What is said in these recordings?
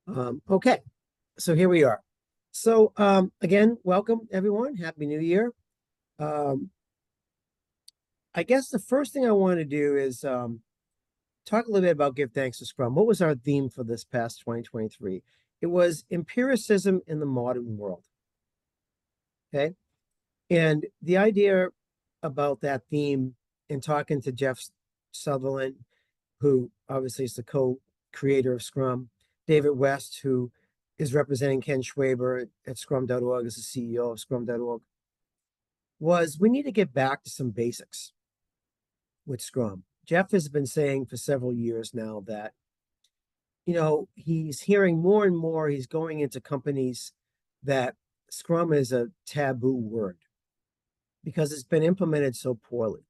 Okay, so here we are. So again, welcome everyone. Happy New Year. Um, I guess the first thing I want to do is talk a little bit about Give Thanks to Scrum. What was our theme for this past 2023? It was empiricism in the modern world. Okay, and the idea about that theme in talking to Jeff Sutherland, who obviously is the co-creator of Scrum, David West, who is representing Ken Schwaber at Scrum.org as the CEO of Scrum.org, was we need to get back to some basics with Scrum. Jeff has been saying for several years now that, he's hearing more and more, he's going into companies that Scrum is a taboo word because it's been implemented so poorly.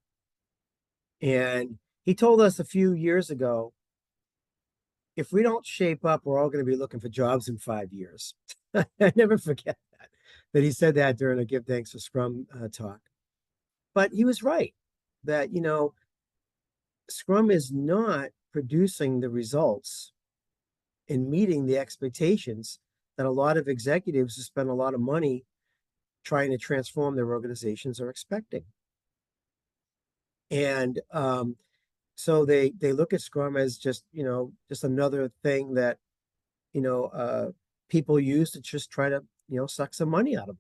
And he told us a few years ago, if we don't shape up, we're all going to be looking for jobs in 5 years. I never forget that he said that during a Give Thanks for Scrum talk. But he was right that, Scrum is not producing the results and meeting the expectations that a lot of executives who spend a lot of money trying to transform their organizations are expecting. And so they look at Scrum as just another thing that people use to just try to suck some money out of them,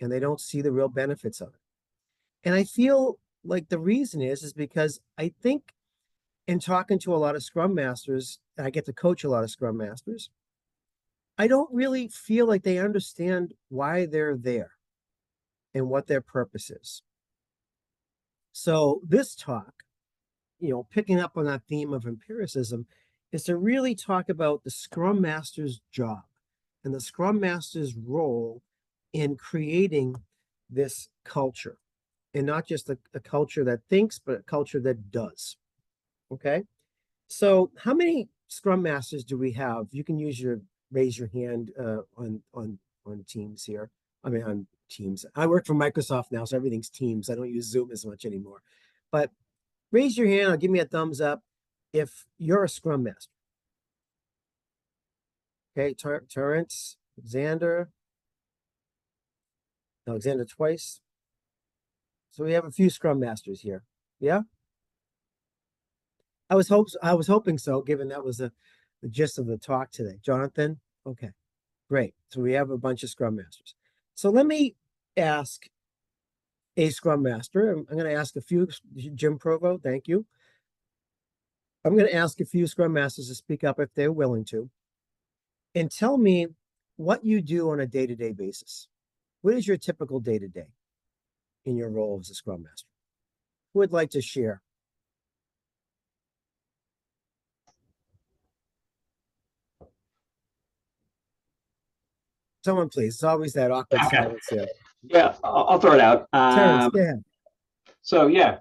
and they don't see the real benefits of it. And I feel like the reason is because I think in talking to a lot of Scrum Masters, and I get to coach a lot of Scrum Masters, I don't really feel like they understand why they're there and what their purpose is. So this talk, picking up on that theme of empiricism, is to really talk about the Scrum Master's job and the Scrum Master's role in creating this culture. And not just a culture that thinks, but a culture that does. Okay. So how many Scrum Masters do we have? You can raise your hand on Teams here. I mean, on Teams. I work for Microsoft now, so everything's Teams. I don't use Zoom as much anymore. But raise your hand or give me a thumbs up if you're a Scrum Master. Okay, Terrence, Alexander twice. So we have a few Scrum Masters here. Yeah. I was hoping so, given that was the gist of the talk today. Jonathan, okay, great. So we have a bunch of Scrum Masters. So let me ask a Scrum Master. I'm going to ask a few. Jim Provo, thank you. I'm going to ask a few Scrum Masters to speak up if they're willing to, and tell me what you do on a day-to-day basis. What is your typical day-to-day in your role as a Scrum Master? Who would like to share? Someone, please. It's always that awkward silence there. Yeah, I'll throw it out. Terrence, go ahead.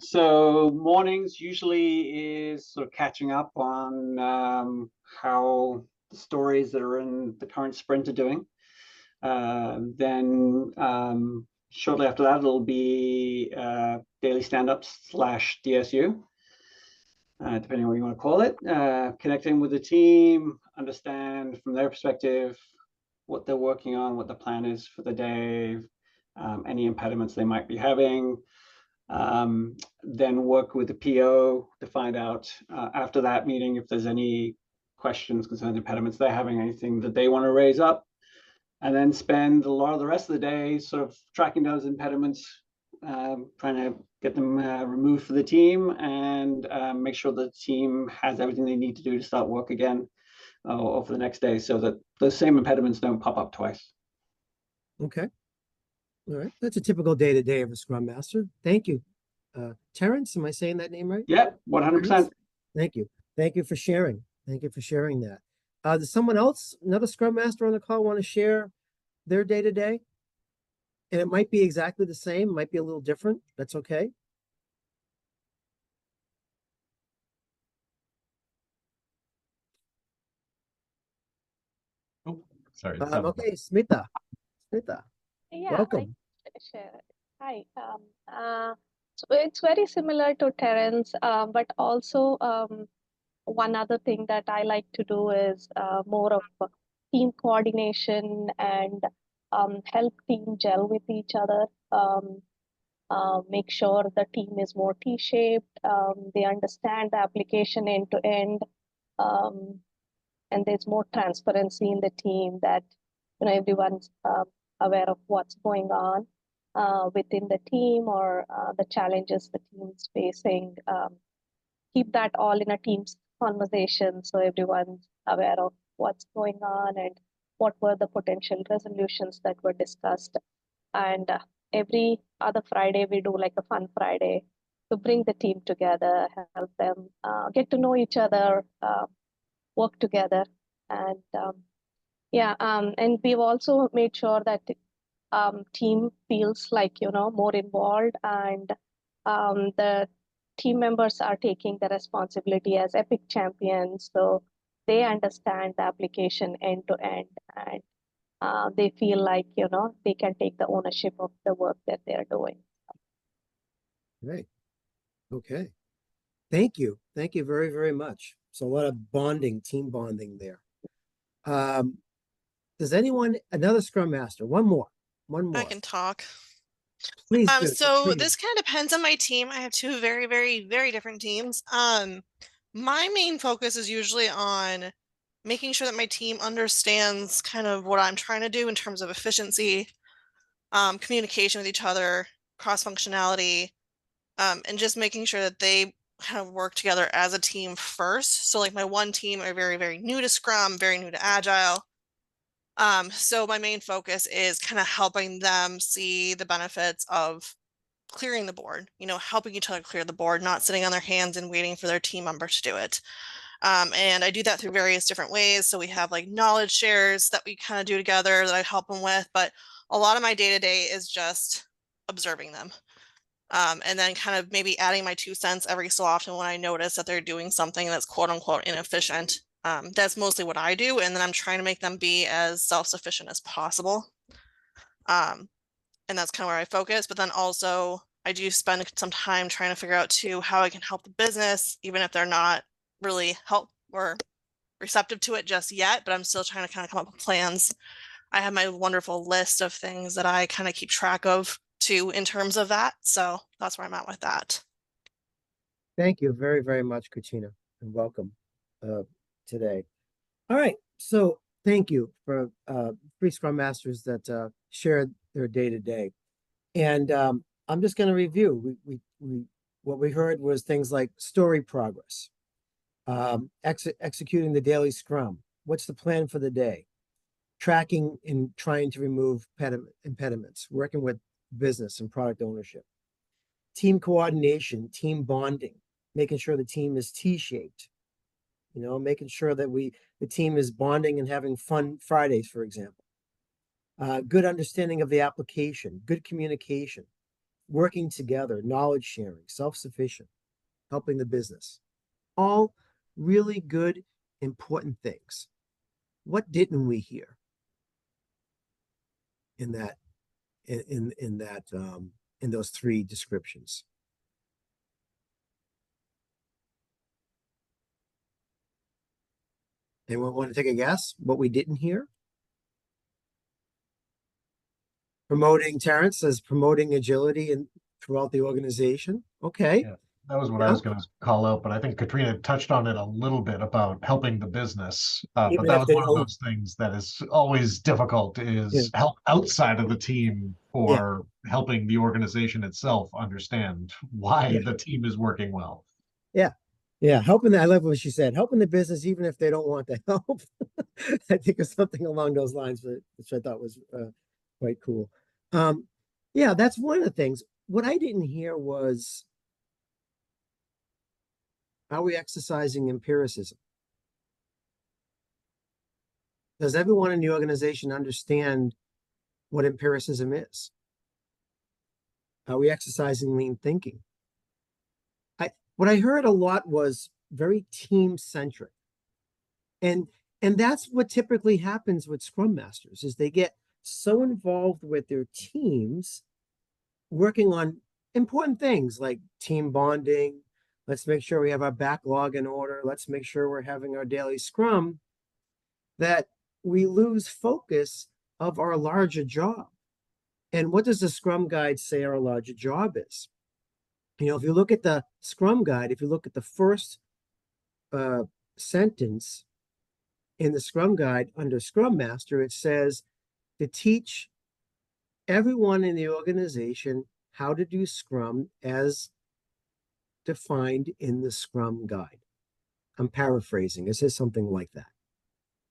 So mornings usually is sort of catching up on how the stories that are in the current sprint are doing. Then shortly after that, it'll be daily stand-ups / DSU, depending on what you want to call it. Connecting with the team, understand from their perspective what they're working on, what the plan is for the day, any impediments they might be having. Then work with the PO to find out after that meeting if there's any questions, concerns, impediments they're having, anything that they want to raise up, and then spend a lot of the rest of the day sort of tracking those impediments, trying to get them removed for the team, and make sure the team has everything they need to do to start work again over the next day, so that those same impediments don't pop up twice. Okay. All right. That's a typical day-to-day of a Scrum Master. Thank you. Terrence, am I saying that name right? Yeah, 100%. Thank you. Thank you for sharing. Thank you for sharing that. Does someone else, another Scrum Master on the call, want to share their day-to-day? And it might be exactly the same, might be a little different. That's okay. Oh, sorry. Okay, Smita. Yeah, welcome. Share it. Hi. So it's very similar to Terence, but also one other thing that I like to do is more of team coordination and help team gel with each other. Make sure the team is more T-shaped. They understand the application end to end, and there's more transparency in the team that everyone's aware of what's going on within the team or the challenges the team's facing. Keep that all in a team's conversation so everyone's aware of what's going on and what were the potential resolutions that were discussed. And every other Friday, we do like a fun Friday to bring the team together, help them get to know each other, work together. And and we've also made sure that team feels like, more involved, and the team members are taking the responsibility as epic champions. So they understand the application end to end, and they feel like, they can take the ownership of the work that they're doing. Great. Okay. Thank you. Thank you very, very much. So a lot of bonding, team bonding there. Does anyone, another Scrum Master, one more. I can talk. Please do. So this kind of depends on my team. I have two very, very, very different teams. My main focus is usually on making sure that my team understands kind of what I'm trying to do in terms of efficiency, communication with each other, cross-functionality, and just making sure that they kind of work together as a team first. So like my one team are very, very new to Scrum, very new to Agile. So my main focus is kind of helping them see the benefits of clearing the board, helping each other clear the board, not sitting on their hands and waiting for their team member to do it. And I do that through various different ways. So we have like knowledge shares that we kind of do together that I help them with, but a lot of my day-to-day is just observing them. And then kind of maybe adding my 2 cents every so often when I notice that they're doing something that's quote unquote inefficient. That's mostly what I do. And then I'm trying to make them be as self-sufficient as possible. And that's kind of where I focus. But then also I do spend some time trying to figure out too how I can help the business, even if they're not really help or receptive to it just yet, but I'm still trying to kind of come up with plans. I have my wonderful list of things that I kind of keep track of too in terms of that. So that's where I'm at with that. Thank you very, very much, Katrina, and welcome today. All right. So thank you for 3 Scrum Masters that shared their day-to-day. And I'm just going to review. What we heard was things like story progress, executing the daily Scrum. What's the plan for the day? Tracking and trying to remove impediments, working with business and product ownership. Team coordination, team bonding, making sure the team is T-shaped. Making sure that the team is bonding and having fun Fridays, for example. Good understanding of the application, good communication, working together, knowledge sharing, self-sufficient, helping the business. All really good, important things. What didn't we hear in that, in those 3 descriptions? Anyone want to take a guess what we didn't hear? Terrence says promoting agility throughout the organization. Okay. Yeah, that was what I was going to call out, but I think Katrina touched on it a little bit about helping the business. But that was one of those things that is always difficult, is help outside of the team for helping the organization itself understand why the team is working well. Yeah. Yeah, I love what she said, helping the business even if they don't want the help. I think it's something along those lines, which I thought was quite cool. Yeah, that's one of the things. What I didn't hear was, are we exercising empiricism? Does everyone in the organization understand what empiricism is? Are we exercising lean thinking? What I heard a lot was very team-centric. And that's what typically happens with Scrum Masters, is they get so involved with their teams working on important things like team bonding. Let's make sure we have our backlog in order. Let's make sure we're having our daily Scrum, that we lose focus of our larger job. And what does the Scrum Guide say our larger job is? You know, if you look at the Scrum Guide, if you look at the first sentence in the Scrum Guide under Scrum Master, it says to teach everyone in the organization how to do Scrum as defined in the Scrum Guide. I'm paraphrasing. It says something like that,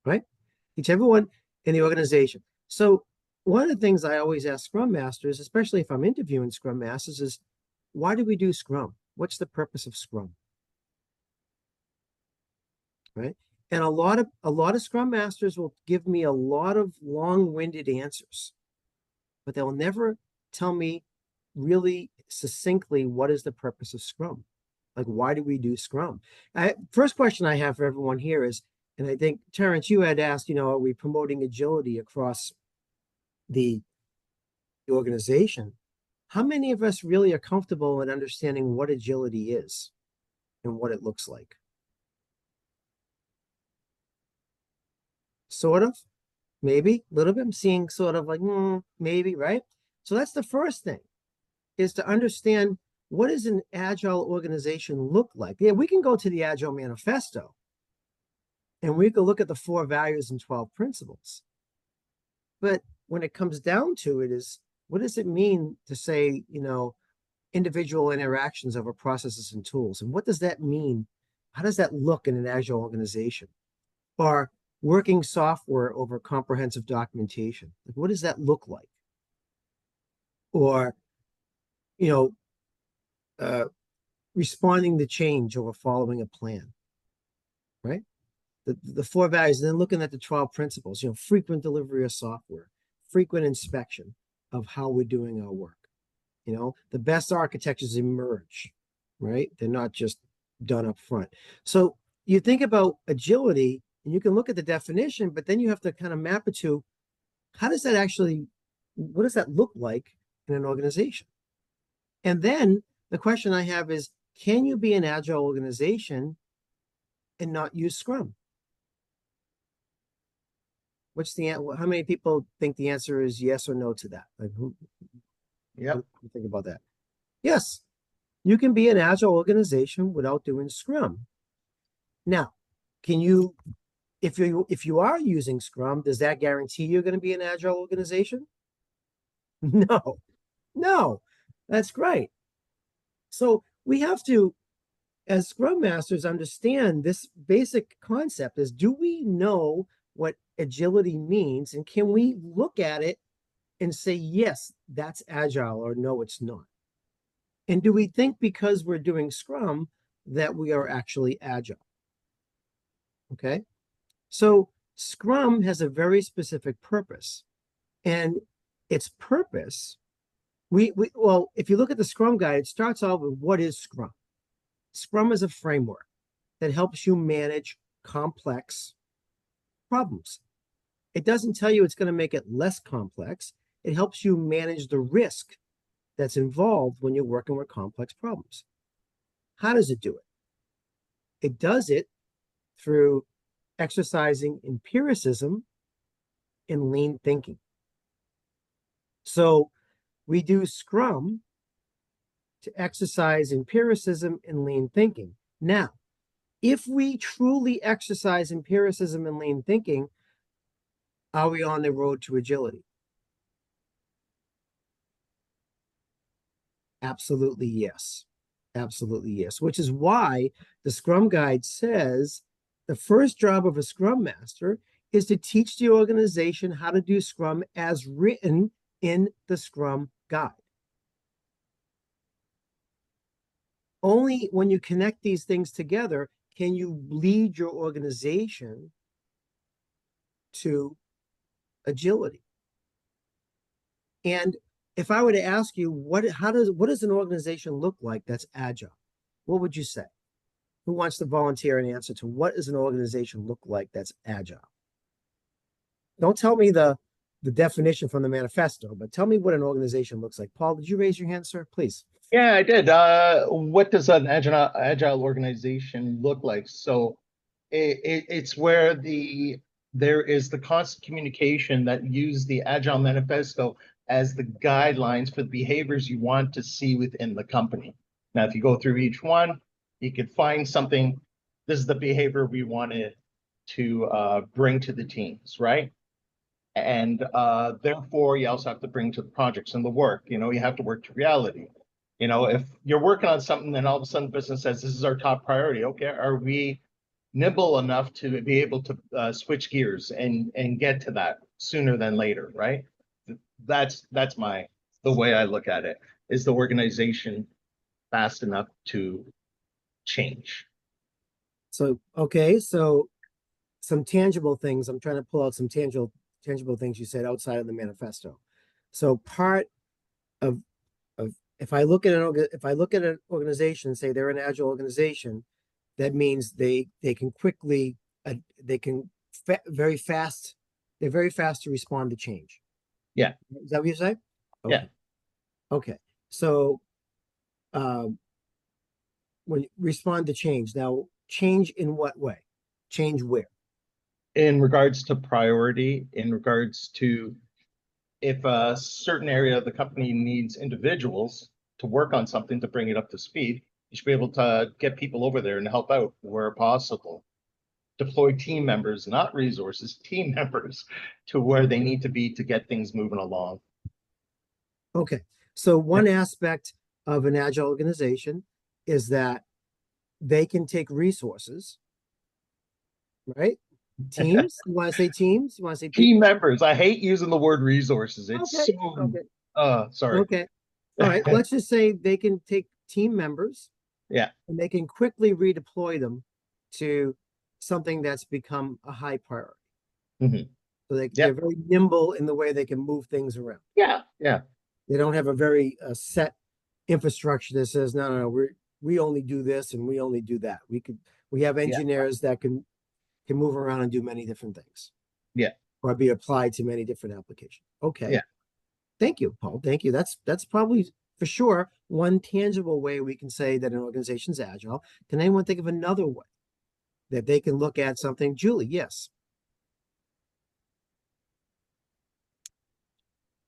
right? Teach everyone in the organization. So one of the things I always ask Scrum Masters, especially if I'm interviewing Scrum Masters, is why do we do Scrum? What's the purpose of Scrum? Right? And a lot of Scrum Masters will give me a lot of long-winded answers, but they'll never tell me really succinctly what is the purpose of Scrum. Like, why do we do Scrum? First question I have for everyone here is, and I think, Terrence, you had asked, you know, are we promoting agility across the organization? How many of us really are comfortable in understanding what agility is and what it looks like? Sort of, maybe, a little bit. I'm seeing sort of like, maybe, right? So that's the first thing, is to understand, what does an agile organization look like? Yeah, we can go to the Agile Manifesto and we can look at the 4 values and 12 principles. But when it comes down to it, is what does it mean to say, you know, individual interactions over processes and tools? And what does that mean? How does that look in an agile organization? Or working software over comprehensive documentation. Like, what does that look like? Or, you know, responding to change over following a plan, right? The 4 values, and then looking at the 12 principles, you know, frequent delivery of software, frequent inspection of how we're doing our work. You know, the best architectures emerge, right? They're not just done up front. So you think about agility, and you can look at the definition, but then you have to kind of map it to, how does that actually, what does that look like in an organization? And then the question I have is, can you be an agile organization and not use Scrum? What's the, how many people think the answer is yes or no to that? Like, who? Yep. What do you think about that? Yes, you can be an agile organization without doing Scrum. Now, can you, if you are using Scrum, does that guarantee you're going to be an agile organization? No, no, that's great. So we have to, as Scrum Masters, understand this basic concept is, do we know what agility means? And can we look at it and say, yes, that's agile, or no, it's not? And do we think because we're doing Scrum that we are actually agile? Okay. So Scrum has a very specific purpose, and its purpose, well, if you look at the Scrum Guide, it starts out with, what is Scrum? Scrum is a framework that helps you manage complex problems. It doesn't tell you it's going to make it less complex. It helps you manage the risk that's involved when you're working with complex problems. How does it do it? It does it through exercising empiricism and lean thinking. So we do Scrum to exercise empiricism and lean thinking. Now, if we truly exercise empiricism and lean thinking, are we on the road to agility? Absolutely yes. Absolutely yes. Which is why the Scrum Guide says the first job of a Scrum Master is to teach the organization how to do Scrum as written in the Scrum Guide. Only when you connect these things together can you lead your organization to agility. And if I were to ask you, what does an organization look like that's agile? What would you say? Who wants to volunteer an answer to what does an organization look like that's agile? Don't tell me the definition from the manifesto, but tell me what an organization looks like. Paul, did you raise your hand, sir? Please. Yeah, I did. What does an agile organization look like? So it's where the there is the constant communication that use the Agile Manifesto as the guidelines for the behaviors you want to see within the company. Now, if you go through each one, you could find something. This is the behavior we wanted to bring to the teams, right? And therefore, you also have to bring to the projects and the work. You have to work to reality. If you're working on something, then all of a sudden business says, this is our top priority. Okay, are we nimble enough to be able to switch gears and get to that sooner than later, right? That's the way I look at it. Is the organization fast enough to change? So, okay, so some tangible things. I'm trying to pull out some tangible things you said outside of the manifesto. So part of if I look at an organization and say they're an agile organization, that means they can quickly very fast. They're very fast to respond to change. Yeah. Is that what you say? Okay. Yeah. Okay. So when you respond to change, now change in what way? Change where? In regards to priority, in regards to if a certain area of the company needs individuals to work on something to bring it up to speed, you should be able to get people over there and help out where possible. Deploy team members, not resources, team members to where they need to be to get things moving along. Okay. So one aspect of an agile organization is that they can take resources, right? Teams? You want to say teams? You want to say team members? I hate using the word resources. It's sorry. Okay. All right. Let's just say they can take team members. Yeah. And they can quickly redeploy them to something that's become a high priority. Mm-hmm. So they're very nimble in the way they can move things around. Yeah. Yeah. They don't have a very set infrastructure that says, no, we only do this and we only do that. We have engineers that can move around and do many different things. Yeah. Or be applied to many different applications. Okay. Yeah. Thank you, Paul. Thank you. That's probably for sure one tangible way we can say that an organization's agile. Can anyone think of another way that they can look at something? Julie, yes.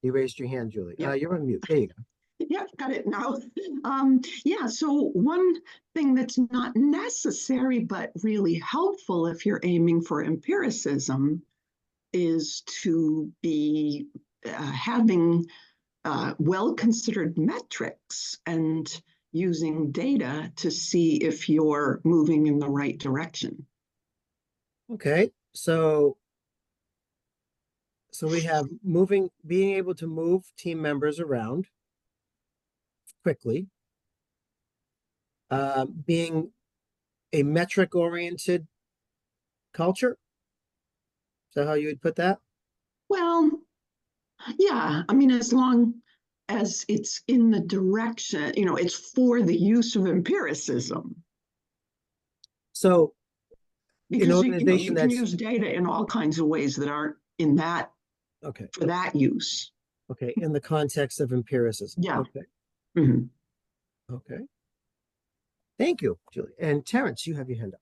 You raised your hand, Julie. Yep. You're on mute. There you go. Yeah, got it now. So one thing that's not necessary but really helpful if you're aiming for empiricism is to be having well-considered metrics and using data to see if you're moving in the right direction. Okay, so we have being able to move team members around quickly, being a metric-oriented culture. Is that how you would put that? Well, yeah, I mean, as long as it's in the direction, it's for the use of empiricism. So, because you can use data in all kinds of ways that aren't in that, for that use. Okay, in the context of empiricism. Yeah. Okay. Mm-hmm. Okay. Thank you, Julie. And Terrence, you have your hand up.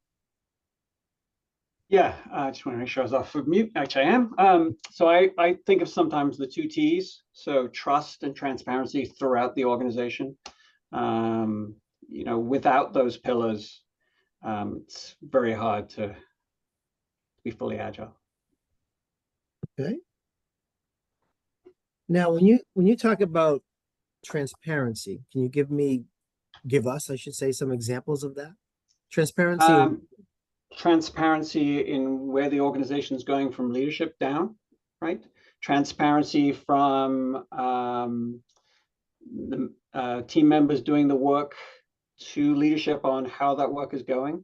Yeah, I just want to make sure I was off of mute. Actually, I am. So I think of sometimes the 2 T's, so trust and transparency throughout the organization. Without those pillars, it's very hard to be fully agile. Okay. Now, when you talk about transparency, can you give us, I should say, some examples of that? Transparency. Transparency in where the organization is going from leadership down, right? Transparency from the team members doing the work to leadership on how that work is going,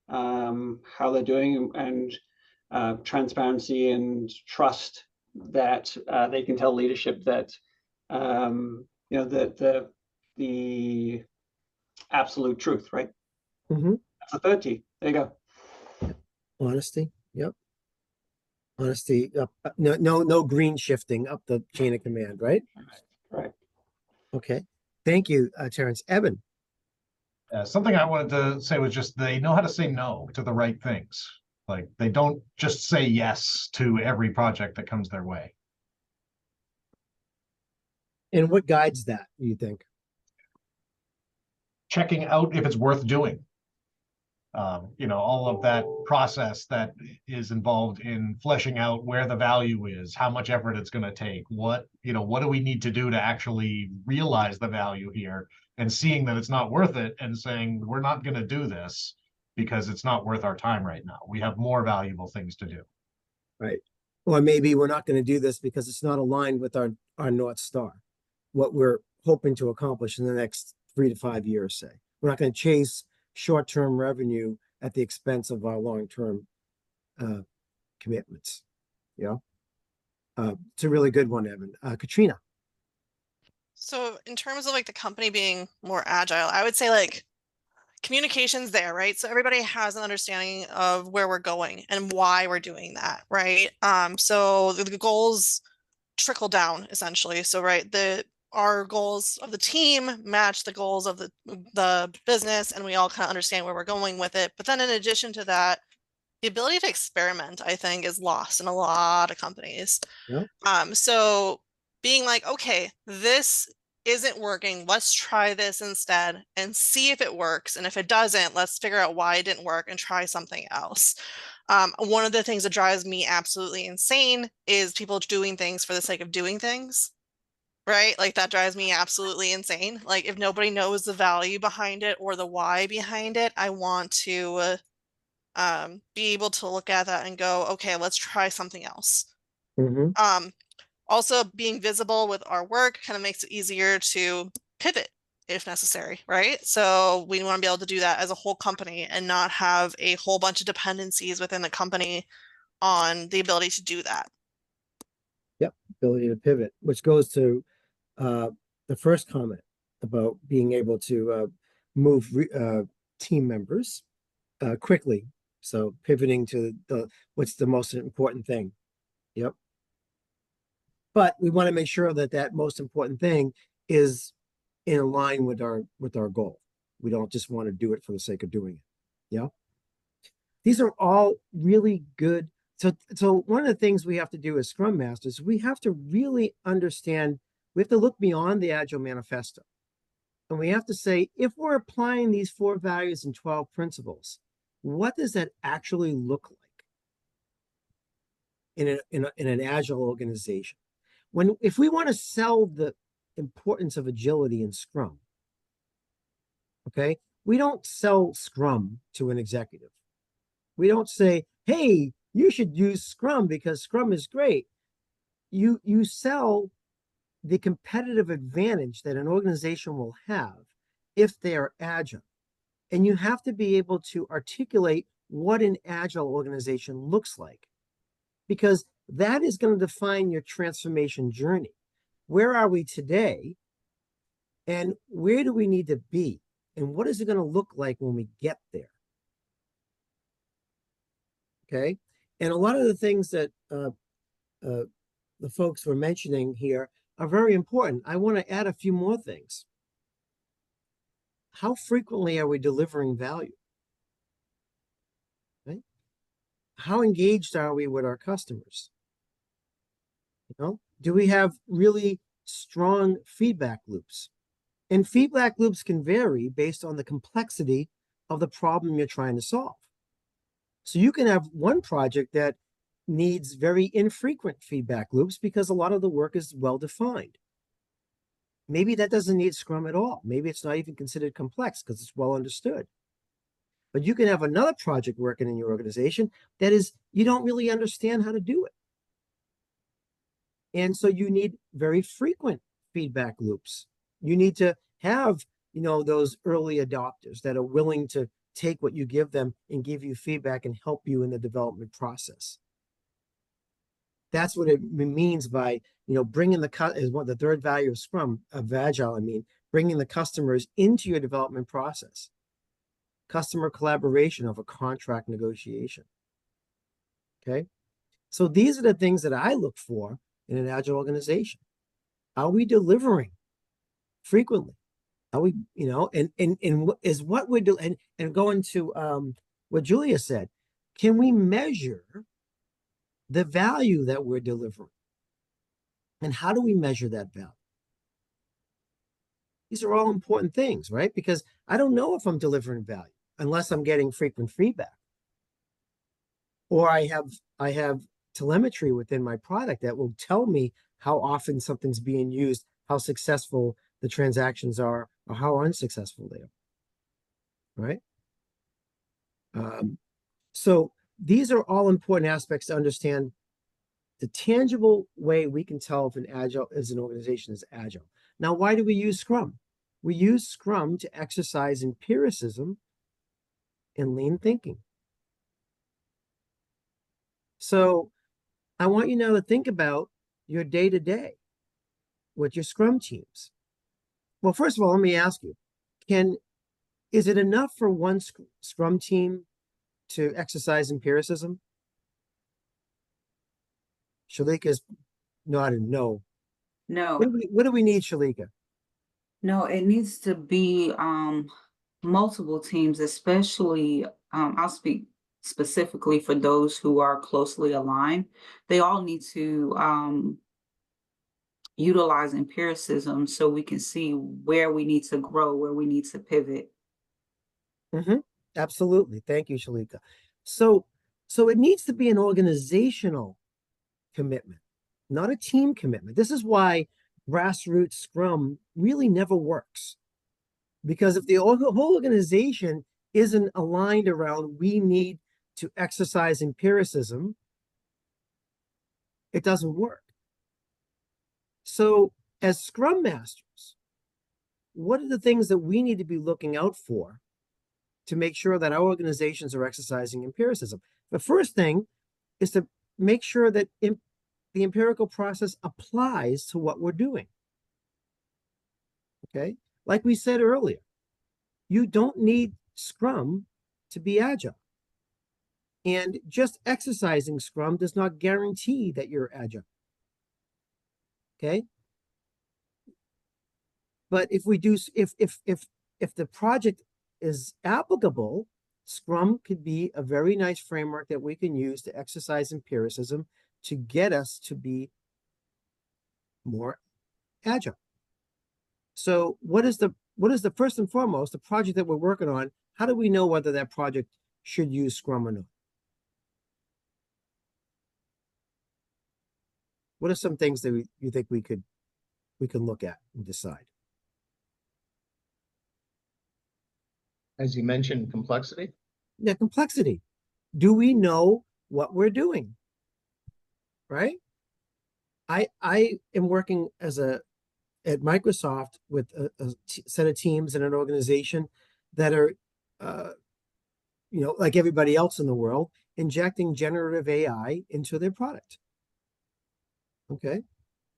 how they're doing, and transparency and trust that they can tell leadership that the absolute truth, right? Mm-hmm. That's the 3rd T. There you go. Honesty. Yep. Honesty. No green shifting up the chain of command, right? Right. Okay. Thank you, Terrence. Evan. Something I wanted to say was just they know how to say no to the right things. Like they don't just say yes to every project that comes their way. And what guides that, do you think? Checking out if it's worth doing. All of that process that is involved in fleshing out where the value is, how much effort it's going to take, what do we need to do to actually realize the value here, and seeing that it's not worth it and saying, we're not going to do this because it's not worth our time right now. We have more valuable things to do. Right. Or maybe we're not going to do this because it's not aligned with our North Star, what we're hoping to accomplish in the next 3 to 5 years, say. We're not going to chase short-term revenue at the expense of our long-term commitments. It's a really good one, Evan. Katrina. So in terms of like the company being more agile, I would say like communication's there, right? So everybody has an understanding of where we're going and why we're doing that, right? So the goals trickle down essentially. So right, our goals of the team match the goals of the business, and we all kind of understand where we're going with it. But then in addition to that, the ability to experiment, I think, is lost in a lot of companies. Yep. So being like, okay, this isn't working, let's try this instead and see if it works. And if it doesn't, let's figure out why it didn't work and try something else. One of the things that drives me absolutely insane is people doing things for the sake of doing things. Right? Like that drives me absolutely insane. Like if nobody knows the value behind it or the why behind it, I want to be able to look at that and go, okay, let's try something else. Mm-hmm. Also being visible with our work kind of makes it easier to pivot if necessary, right? So we want to be able to do that as a whole company and not have a whole bunch of dependencies within the company on the ability to do that. Yep, ability to pivot, which goes to the first comment about being able to move team members quickly. So pivoting to what's the most important thing. Yep. But we want to make sure that that most important thing is in line with our goal. We don't just want to do it for the sake of doing it. Yeah. These are all really good. So one of the things we have to do as Scrum Masters, we have to really understand, we have to look beyond the Agile Manifesto. And we have to say, if we're applying these 4 values and 12 principles, what does that actually look like in an Agile organization? If we want to sell the importance of agility in Scrum, okay, we don't sell Scrum to an executive. We don't say, hey, you should use Scrum because Scrum is great. You sell the competitive advantage that an organization will have if they are agile. And you have to be able to articulate what an agile organization looks like, because that is going to define your transformation journey. Where are we today? And where do we need to be? And what is it going to look like when we get there? Okay. And a lot of the things that the folks were mentioning here are very important. I want to add a few more things. How frequently are we delivering value? Right? How engaged are we with our customers? Do we have really strong feedback loops? And feedback loops can vary based on the complexity of the problem you're trying to solve. So you can have one project that needs very infrequent feedback loops because a lot of the work is well defined. Maybe that doesn't need Scrum at all. Maybe it's not even considered complex because it's well understood. But you can have another project working in your organization that is, you don't really understand how to do it. And so you need very frequent feedback loops. You need to have, those early adopters that are willing to take what you give them and give you feedback and help you in the development process. That's what it means by, bringing the third value of Scrum, of Agile, bringing the customers into your development process. Customer collaboration over contract negotiation. Okay. So these are the things that I look for in an Agile organization. Are we delivering frequently? Are we, and is what we're doing, and going to what Julia said, can we measure the value that we're delivering? And how do we measure that value? These are all important things, right? Because I don't know if I'm delivering value unless I'm getting frequent feedback. Or I have telemetry within my product that will tell me how often something's being used, how successful the transactions are, or how unsuccessful they are, right? So these are all important aspects to understand the tangible way we can tell if an organization is agile. Now, why do we use Scrum? We use Scrum to exercise empiricism and lean thinking. So I want you now to think about your day-to-day with your Scrum teams. Well, first of all, let me ask you, is it enough for one Scrum team to exercise empiricism? Shalika's nodding no. No, What do we need, Shalika? no, it needs to be multiple teams, especially I'll speak specifically for those who are closely aligned. They all need to utilize empiricism so we can see where we need to grow, where we need to pivot. Absolutely. Thank you, Shalika. So it needs to be an organizational commitment, not a team commitment. This is why grassroots Scrum really never works. Because if the whole organization isn't aligned around we need to exercise empiricism, it doesn't work. So as Scrum Masters, what are the things that we need to be looking out for to make sure that our organizations are exercising empiricism? The first thing is to make sure that the empirical process applies to what we're doing. Okay? Like we said earlier, you don't need Scrum to be agile. And just exercising Scrum does not guarantee that you're agile. Okay? But if the project is applicable, Scrum could be a very nice framework that we can use to exercise empiricism to get us to be more agile. So what is the first and foremost, the project that we're working on, how do we know whether that project should use Scrum or not? What are some things that you think we can look at and decide? As you mentioned, complexity. Yeah, complexity. Do we know what we're doing? Right? I am working at Microsoft with a set of teams in an organization that are, like everybody else in the world, injecting generative AI into their product. Okay.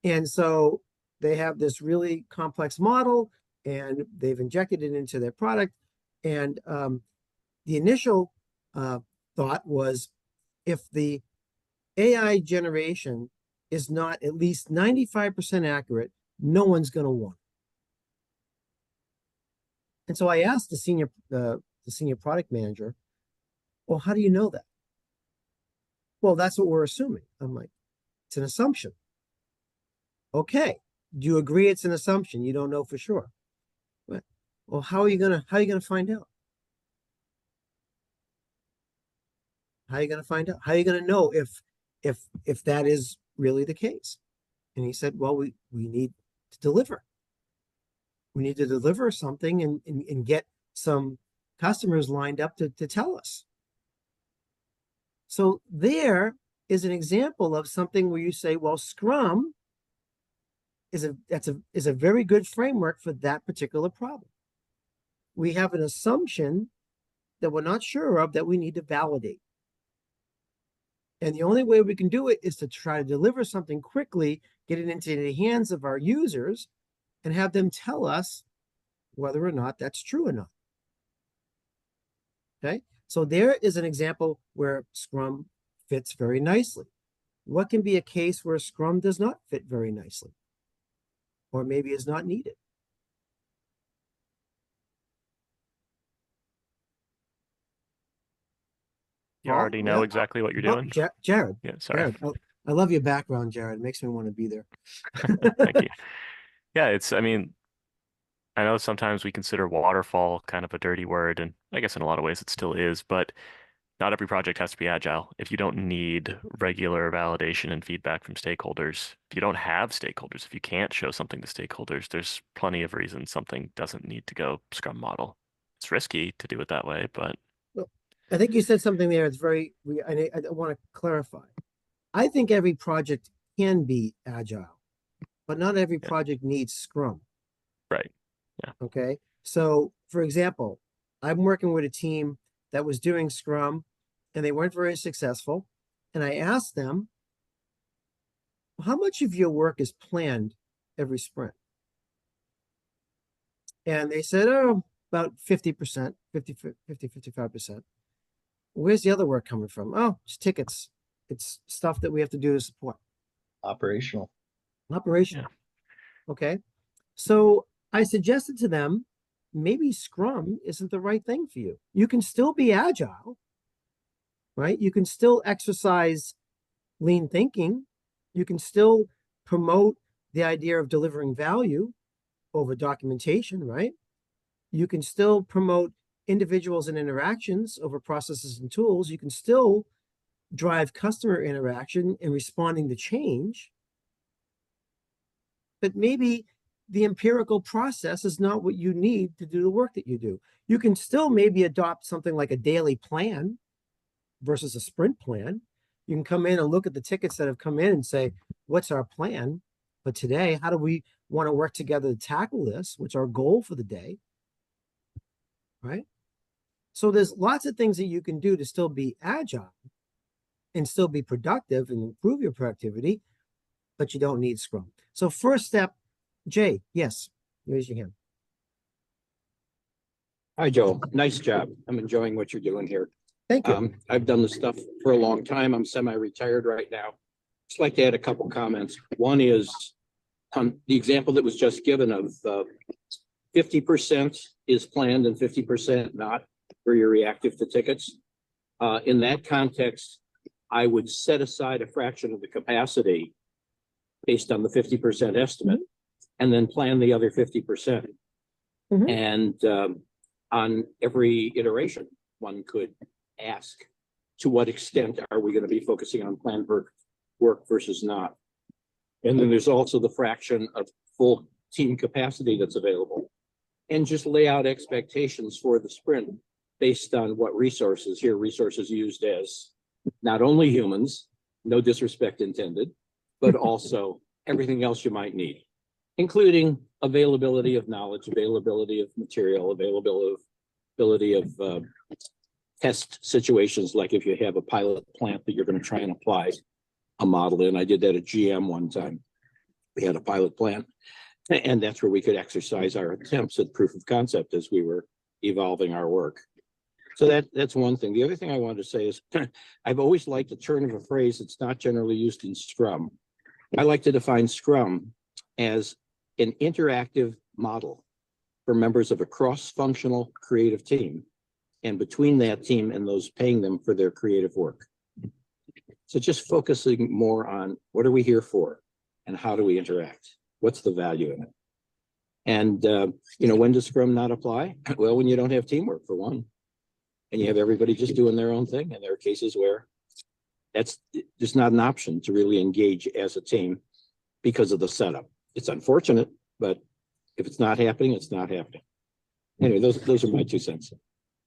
And so they have this really complex model and they've injected it into their product. And the initial thought was if the AI generation is not at least 95% accurate, no one's going to want it. And so I asked the senior product manager, well, how do you know that? Well, that's what we're assuming. I'm like, it's an assumption. Okay. Do you agree it's an assumption? You don't know for sure. Well, how are you gonna find out? How are you gonna find out? How are you gonna know if that is really the case? And he said, well, we need to deliver. We need to deliver something and get some customers lined up to tell us. So there is an example of something where you say, well, Scrum is a very good framework for that particular problem. We have an assumption that we're not sure of that we need to validate. And the only way we can do it is to try to deliver something quickly, get it into the hands of our users, and have them tell us whether or not that's true or not. Okay, so there is an example where Scrum fits very nicely. What can be a case where Scrum does not fit very nicely? Or maybe is not needed? You already know exactly what you're doing. Jared. Yeah, sorry. Jared, I love your background, Jared. It makes me want to be there. Thank you. Yeah, I mean, I know sometimes we consider waterfall kind of a dirty word, and I guess in a lot of ways it still is, but not every project has to be agile. If you don't need regular validation and feedback from stakeholders, if you don't have stakeholders, if you can't show something to stakeholders, there's plenty of reasons something doesn't need to go Scrum model. It's risky to do it that way, but Well, I think you said something there. It's very, I want to clarify. I think every project can be agile, but not every project needs Scrum. right. Yeah. Okay. So, for example, I'm working with a team that was doing Scrum and they weren't very successful. And I asked them, how much of your work is planned every sprint? And they said, oh, about 50%, 55%. Where's the other work coming from? Oh, it's tickets. It's stuff that we have to do to support. Operational. Yeah. Okay. So I suggested to them, maybe Scrum isn't the right thing for you. You can still be agile, right? You can still exercise lean thinking. You can still promote the idea of delivering value over documentation, right? You can still promote individuals and interactions over processes and tools. You can still drive customer interaction and responding to change. But maybe the empirical process is not what you need to do the work that you do. You can still maybe adopt something like a daily plan versus a sprint plan. You can come in and look at the tickets that have come in and say, what's our plan? But today, how do we want to work together to tackle this? What's our goal for the day? Right? So there's lots of things that you can do to still be agile and still be productive and improve your productivity, but you don't need Scrum. So first step, Jay, yes, raise your hand. Hi, Joe. Nice job. I'm enjoying what you're doing here. Thank you. I've done this stuff for a long time. I'm semi-retired right now. Just like to add a couple comments. One is on the example that was just given of 50% is planned and 50% not, where you're reactive to tickets. In that context, I would set aside a fraction of the capacity based on the 50% estimate and then plan the other 50%. And on every iteration, one could ask, to what extent are we going to be focusing on planned work versus not? And then there's also the fraction of full team capacity that's available. And just lay out expectations for the sprint based on what resources used as not only humans, no disrespect intended, but also everything else you might need, including availability of knowledge, availability of material, availability of test situations, like if you have a pilot plant that you're going to try and apply a model in. I did that at GM one time. We had a pilot plant, and that's where we could exercise our attempts at proof of concept as we were evolving our work. So that's one thing. The other thing I wanted to say is I've always liked a turn of a phrase that's not generally used in Scrum. I like to define Scrum as an interactive model for members of a cross-functional creative team, and between that team and those paying them for their creative work. So just focusing more on what are we here for and how do we interact? What's the value in it? And, when does Scrum not apply? Well, when you don't have teamwork, for one, and you have everybody just doing their own thing. And there are cases where that's just not an option to really engage as a team because of the setup. It's unfortunate, but if it's not happening, it's not happening. Anyway, those are my 2 cents.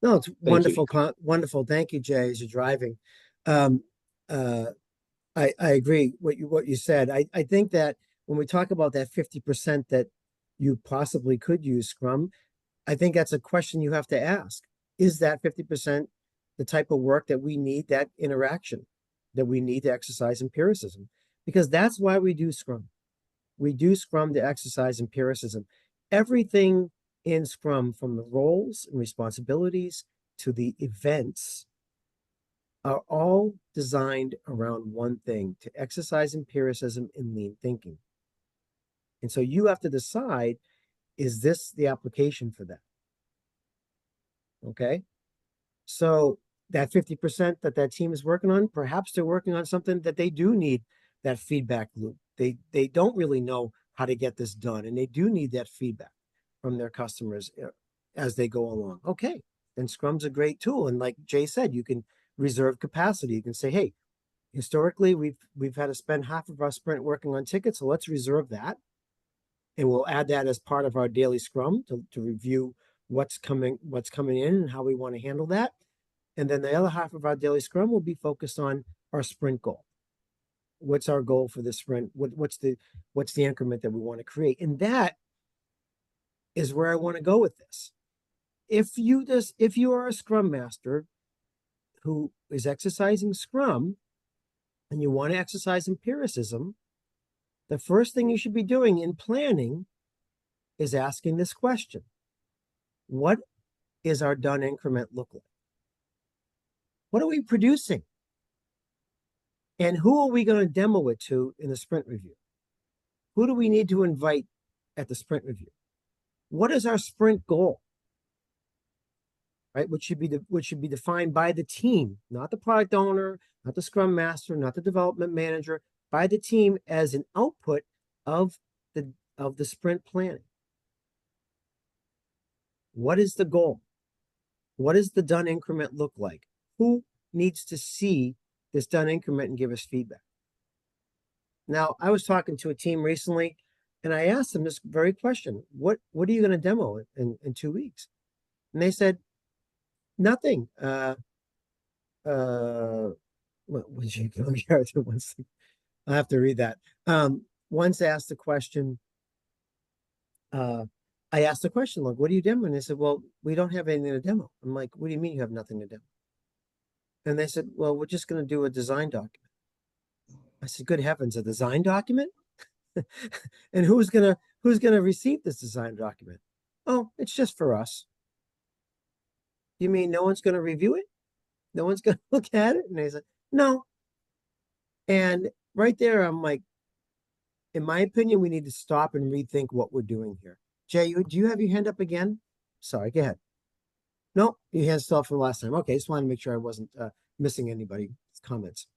No, it's wonderful. Wonderful. Thank you, Jay, as you're driving. I agree what you said. I think that when we talk about that 50% that you possibly could use Scrum, I think that's a question you have to ask. Is that 50% the type of work that we need, that interaction, that we need to exercise empiricism? Because that's why we do Scrum. We do Scrum to exercise empiricism. Everything in Scrum, from the roles and responsibilities to the events, are all designed around one thing: to exercise empiricism and lean thinking. And so you have to decide, is this the application for that? Okay. So that 50% that team is working on, perhaps they're working on something that they do need that feedback loop. They don't really know how to get this done, and they do need that feedback from their customers as they go along. Okay, then Scrum's a great tool. And like Jay said, you can reserve capacity. You can say, hey, historically, we've had to spend half of our sprint working on tickets, so let's reserve that. And we'll add that as part of our daily Scrum to review what's coming in and how we want to handle that. And then the other half of our daily Scrum will be focused on our sprint goal. What's our goal for the sprint? What's the increment that we want to create? And that is where I want to go with this. If you are a Scrum Master who is exercising Scrum and you want to exercise empiricism, the first thing you should be doing in planning is asking this question: what is our done increment look like? What are we producing? And who are we going to demo it to in the sprint review? Who do we need to invite at the sprint review? What is our sprint goal? Right, which should be defined by the team, not the product owner, not the Scrum Master, not the development manager, by the team as an output of the sprint planning. What is the goal? What does the done increment look like? Who needs to see this done increment and give us feedback? Now, I was talking to a team recently, and I asked them this very question: what are you going to demo in 2 weeks? And they said, nothing. What was you going to I have to read that. Once asked the question, I asked the question, like, what are you demoing? And they said, well, we don't have anything to demo. I'm like, what do you mean you have nothing to demo? And they said, well, we're just going to do a design document. I said, good heavens, a design document? And who's gonna receive this design document? Oh, it's just for us. You mean no one's going to review it? No one's going to look at it? And they said, no. And right there, I'm like, in my opinion, we need to stop and rethink what we're doing here. Jay, do you have your hand up again? Sorry, go ahead. No, your hand's still up from last time. Okay, just wanted to make sure I wasn't missing anybody's comments.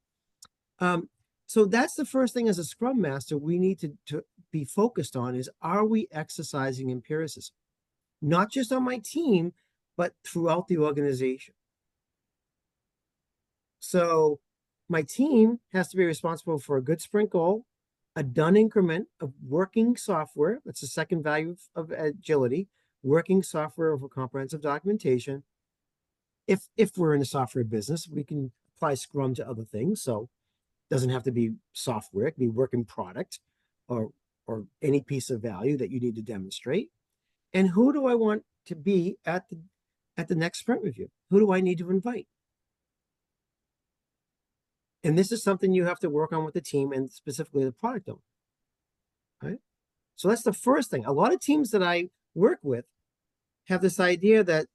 So that's the first thing as a Scrum Master we need to be focused on is, are we exercising empiricism? Not just on my team, but throughout the organization. So my team has to be responsible for a good sprint goal, a done increment of working software. That's the second value of agility, working software over comprehensive documentation. If we're in the software business, we can apply Scrum to other things. So it doesn't have to be software, it can be working product or any piece of value that you need to demonstrate. And who do I want to be at the next sprint review? Who do I need to invite? And this is something you have to work on with the team and specifically the product owner, right? So that's the first thing. A lot of teams that I work with have this idea that,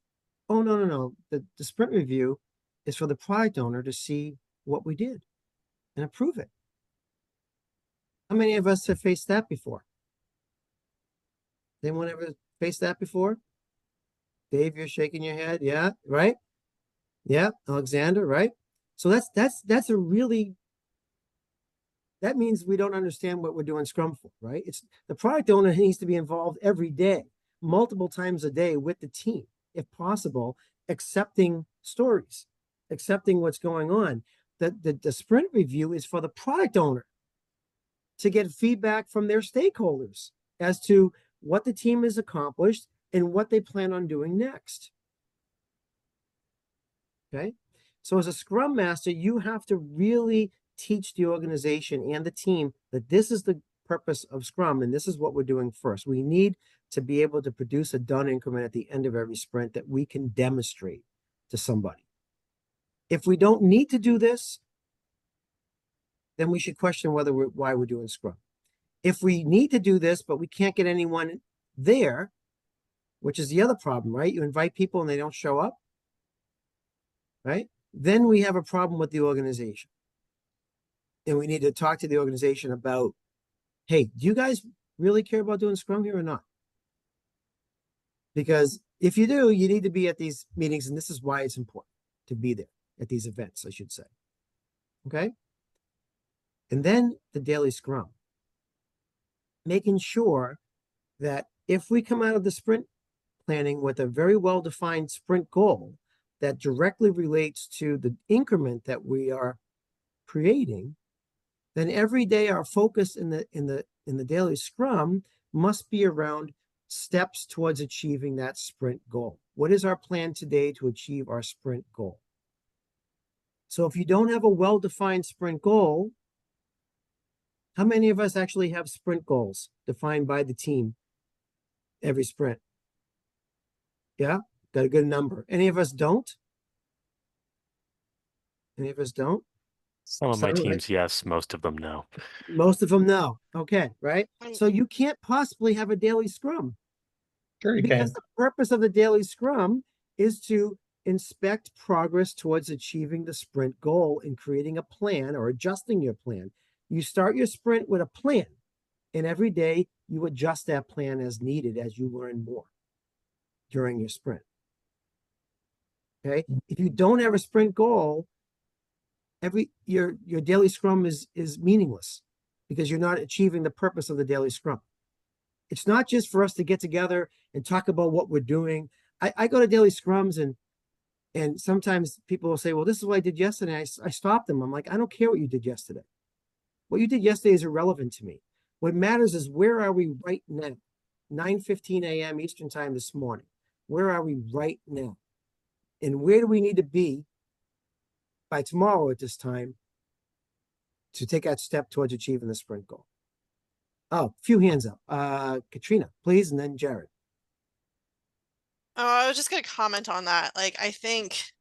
oh, no. The sprint review is for the product owner to see what we did and approve it. How many of us have faced that before? Anyone ever faced that before? Dave, you're shaking your head. Yeah, right? Yeah, Alexander, right? So that's a really, that means we don't understand what we're doing Scrum for, right? It's the product owner needs to be involved every day, multiple times a day with the team, if possible, accepting stories, accepting what's going on. The sprint review is for the product owner to get feedback from their stakeholders as to what the team has accomplished and what they plan on doing next. Okay? So as a Scrum Master, you have to really teach the organization and the team that this is the purpose of Scrum and this is what we're doing first. We need to be able to produce a done increment at the end of every sprint that we can demonstrate to somebody. If we don't need to do this, then we should question why we're doing Scrum. If we need to do this, but we can't get anyone there, which is the other problem, right? You invite people and they don't show up, right? Then we have a problem with the organization. And we need to talk to the organization about, hey, do you guys really care about doing Scrum here or not? Because if you do, you need to be at these meetings, and this is why it's important to be there. at these events, I should say. Okay? And then the daily scrum. Making sure that if we come out of the sprint planning with a very well-defined sprint goal that directly relates to the increment that we are creating, then every day our focus in the daily scrum must be around steps towards achieving that sprint goal. What is our plan today to achieve our sprint goal? So if you don't have a well-defined sprint goal, how many of us actually have sprint goals defined by the team every sprint? Yeah, got a good number. Any of us don't? Any of us don't? Some of my teams, yes. Most of them, no. Most of them, no. Okay, right? So you can't possibly have a daily scrum. Sure you because can. the purpose of the daily scrum is to inspect progress towards achieving the sprint goal and creating a plan or adjusting your plan. You start your sprint with a plan, and every day you adjust that plan as needed as you learn more during your sprint. Okay? If you don't have a sprint goal, your daily scrum is meaningless because you're not achieving the purpose of the daily scrum. It's not just for us to get together and talk about what we're doing. I go to daily scrums and sometimes people will say, well, this is what I did yesterday. I stopped them. I'm like, I don't care what you did yesterday. What you did yesterday is irrelevant to me. What matters is where are we right now? 9:15 a.m. Eastern time this morning. Where are we right now? And where do we need to be by tomorrow at this time to take that step towards achieving the sprint goal? Oh, few hands up. Katrina, please, and then Jared. Oh, I was just gonna comment on that. Like, I think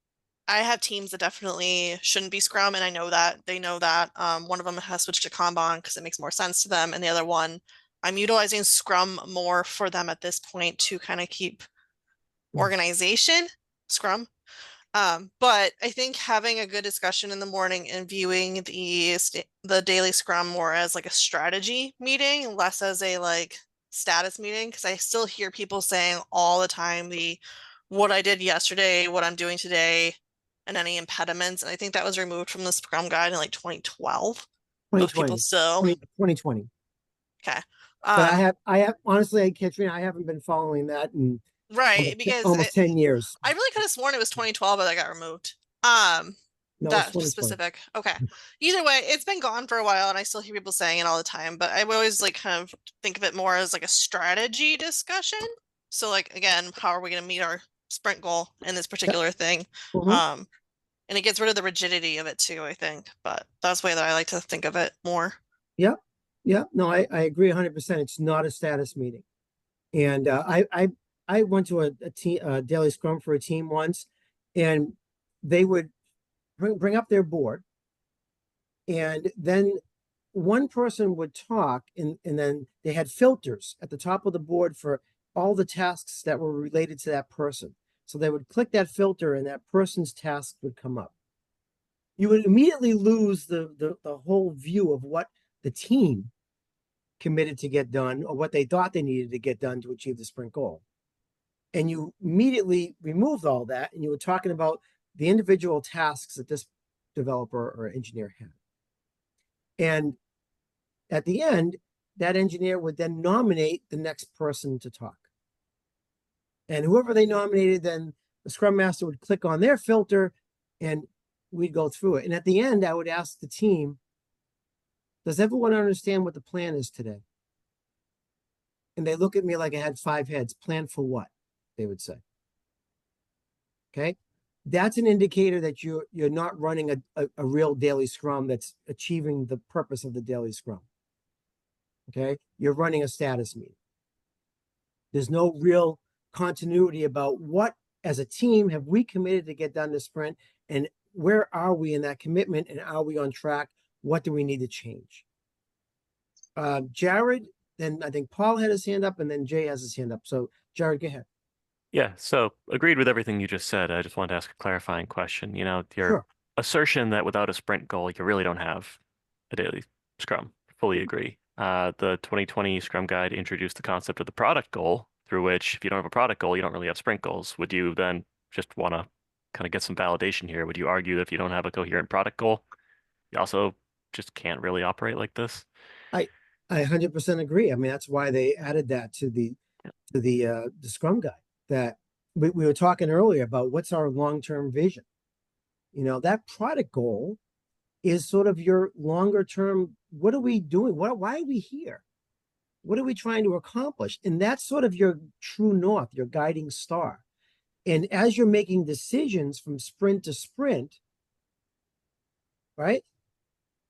I have teams that definitely shouldn't be Scrum, and I know that. They know that. One of them has switched to Kanban because it makes more sense to them, and the other one, I'm utilizing Scrum more for them at this point to kind of keep organization, Scrum. But I think having a good discussion in the morning and viewing the daily scrum more as like a strategy meeting, less as a like status meeting, because I still hear people saying all the time what I did yesterday, what I'm doing today, and any impediments. And I think that was removed from the Scrum Guide in like 2012. Most people 2020. still 2020. okay. But I have honestly, Katrina, I haven't been following that in right, because almost 10 years. I really could have sworn it was 2012, but that got removed. No, That it's specific. Okay. Either way, it's been gone for a while and I still hear people saying it all the time, but I always like kind of think of it more as like a strategy discussion. So like again, how are we going to meet our sprint goal in this particular thing? Mhm. And it gets rid of the rigidity of it too, I think. But that's the way that I like to think of it more. Yeah. Yeah. No, I agree 100%. It's not a status meeting. And I went to a daily scrum for a team once, and they would bring up their board, and then one person would talk, and then they had filters at the top of the board for all the tasks that were related to that person. So they would click that filter and that person's task would come up. You would immediately lose the whole view of what the team committed to get done or what they thought they needed to get done to achieve the sprint goal. And you immediately removed all that and you were talking about the individual tasks that this developer or engineer had. And at the end, that engineer would then nominate the next person to talk. And whoever they nominated, then the Scrum Master would click on their filter and we'd go through it. And at the end, I would ask the team, does everyone understand what the plan is today? And they look at me like I had 5 heads. Plan for what? They would say. Okay. That's an indicator that you're not running a real daily scrum that's achieving the purpose of the daily scrum. Okay. You're running a status meeting. There's no real continuity about what, as a team, have we committed to get done this sprint, and where are we in that commitment, and are we on track? What do we need to change? Jared, then I think Paul had his hand up, and then Jay has his hand up. So Jared, go ahead. Yeah, so agreed with everything you just said. I just wanted to ask a clarifying question. You know, your assertion that without a sprint goal, you really don't have a daily scrum. Fully agree. The 2020 Scrum Guide introduced the concept of the product goal, through which if you don't have a product goal, you don't really have sprint goals. Would you then just want to kind of get some validation here. Would you argue that if you don't have a coherent product goal, you also just can't really operate like this? I 100% agree. I mean, that's why they added that to the Scrum Guide. That we were talking earlier about what's our long-term vision. You know, that product goal is sort of your longer term. What are we doing? Why are we here? What are we trying to accomplish? And that's sort of your true north, your guiding star. And as you're making decisions from sprint to sprint, right?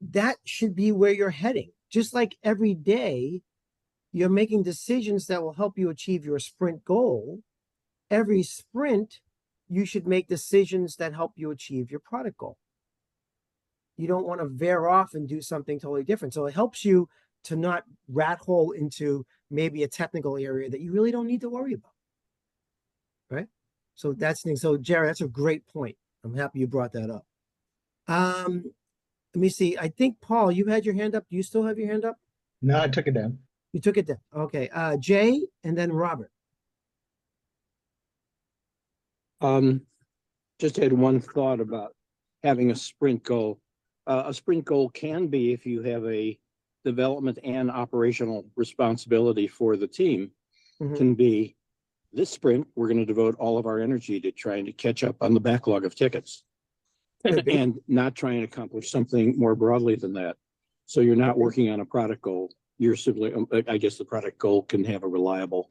That should be where you're heading. Just like every day, you're making decisions that will help you achieve your sprint goal. Every sprint, you should make decisions that help you achieve your product goal. You don't want to veer off and do something totally different. So it helps you to not rat hole into maybe a technical area that you really don't need to worry about. Right? So so Jerry, that's a great point. I'm happy you brought that up. Let me see. I think Paul, you had your hand up. Do you still have your hand up? No, I took it down. You took it down. Okay. Jay and then Robert. Just had one thought about having a sprint goal. A sprint goal can be, if you have a development and operational responsibility for the team, can be this sprint, we're going to devote all of our energy to trying to catch up on the backlog of tickets and not trying to accomplish something more broadly than that. So you're not working on a product goal. You're simply, I guess the product goal can have a reliable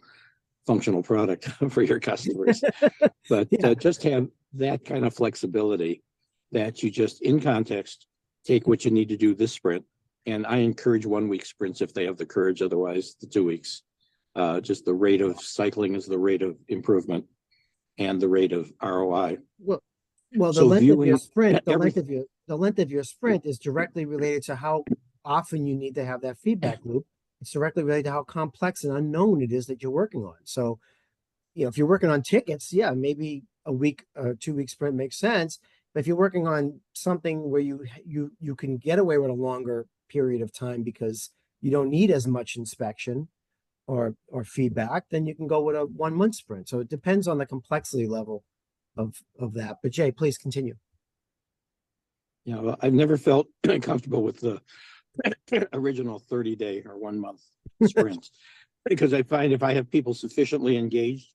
functional product for your customers, but just have that kind of flexibility that you just in context take what you need to do this sprint. And I encourage 1 week sprints if they have the courage, otherwise the 2 weeks. Just the rate of cycling is the rate of improvement and the rate of ROI. Well, the So length of your sprint, the every- length of your sprint is directly related to how often you need to have that feedback loop. It's directly related to how complex and unknown it is that you're working on. So, you know, if you're working on tickets, yeah, maybe a week, 2 week sprint makes sense. But if you're working on something where you can get away with a longer period of time because you don't need as much inspection or feedback, then you can go with a 1 month sprint. So it depends on the complexity level of that. But Jay, please continue. Yeah, well, I've never felt comfortable with the original 30-day or 1 month sprint because I find if I have people sufficiently engaged,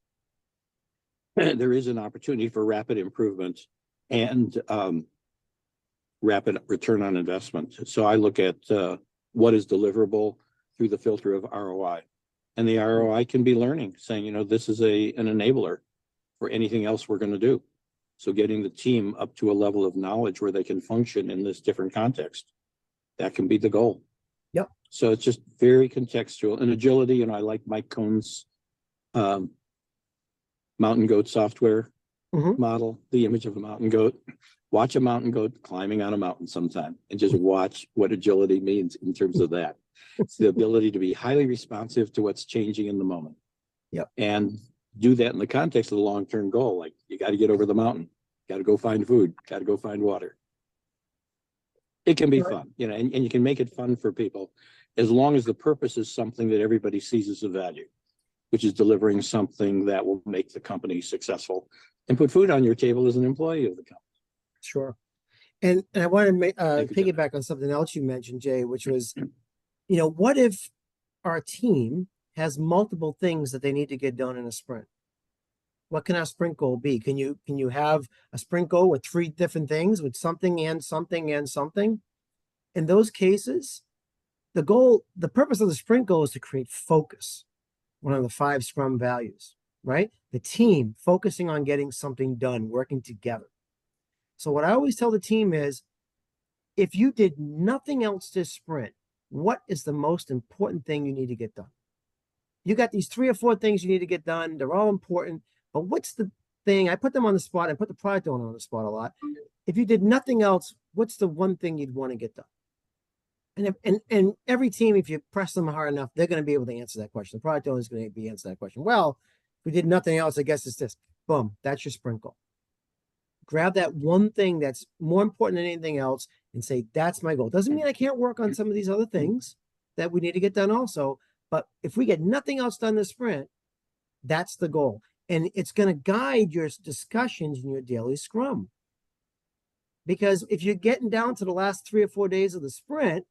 there is an opportunity for rapid improvement and rapid return on investment. So I look at what is deliverable through the filter of ROI. And the ROI can be learning, saying, you know, this is an enabler for anything else we're going to do. So getting the team up to a level of knowledge where they can function in this different context, that can be the goal. Yep. So it's just very contextual. And agility, and I like Mike Cohn's mountain goat software model, the image of a mountain goat. Watch a mountain goat climbing on a mountain sometime and just watch what agility means in terms of that. It's the ability to be highly responsive to what's changing in the moment. Yep. And do that in the context of the long-term goal. Like you got to get over the mountain, got to go find food, got to go find water. It can be fun, you know, and you can make it fun for people as long as the purpose is something that everybody sees as a value, which is delivering something that will make the company successful and put food on your table as an employee of the company. Sure. And I want to piggyback Jay. on something else you mentioned, Jay, which was, you know, what if our team has multiple things that they need to get done in a sprint? What can our sprint goal be? Can you have a sprint goal with 3 different things, with something and something and something? In those cases, the purpose of the sprint goal is to create focus, one of the 5 Scrum values, right? The team focusing on getting something done, working together. So what I always tell the team is, if you did nothing else this sprint, what is the most important thing you need to get done? You got these 3 or 4 things you need to get done. They're all important, but what's the thing? I put them on the spot. I put the product owner on the spot a lot. If you did nothing else, what's the one thing you'd want to get done? And every team, if you press them hard enough, they're going to be able to answer that question. The product owner is going to be answer that question. Well, if we did nothing else, I guess it's this. Boom, that's your sprint goal. Grab that one thing that's more important than anything else and say, that's my goal. Doesn't mean I can't work on some of these other things that we need to get done also. But if we get nothing else done this sprint, that's the goal. And it's going to guide your discussions in your daily scrum. Because if you're getting down to the last 3 or 4 days of the sprint,